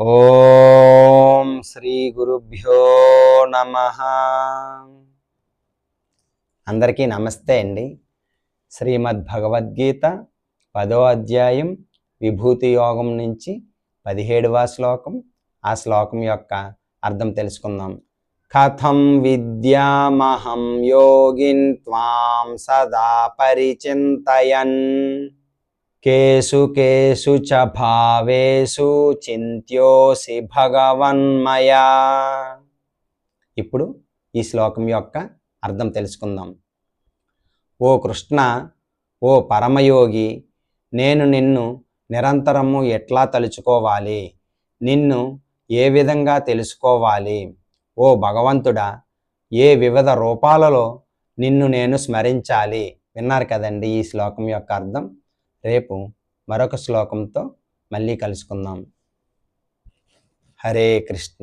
ఓం శ్రీ గురుభ్యో నమః. అందరికీ నమస్తే అండి. శ్రీమద్ భగవద్గీత 10వ అధ్యాయం విభూతి యోగం నుంచి 17వ శ్లోకం. ఆ శ్లోకం యొక్క అర్థం తెలుసుకుందాం. కథం విద్యామహం యోగిన్ త్వాం సదా పరిచింతయన్ కేషు కేషు చ భావేషు చింత్యోసి భగవన్మయా. ఇప్పుడు ఈ శ్లోకం యొక్క అర్థం తెలుసుకుందాం. ఓ కృష్ణ, ఓ పరమయోగి, నేను నిన్ను నిరంతరము ఎట్లా తలుచుకోవాలి, నిన్ను ఏ విధంగా తెలుసుకోవాలి? ఓ భగవంతుడా, ఏ వివిధ రూపాలలో నిన్ను నేను స్మరించాలి? విన్నారు కదండి ఈ శ్లోకం యొక్క అర్థం. రేపు మరొక శ్లోకంతో మళ్ళీ కలుసుకుందాం. హరే కృష్ణ.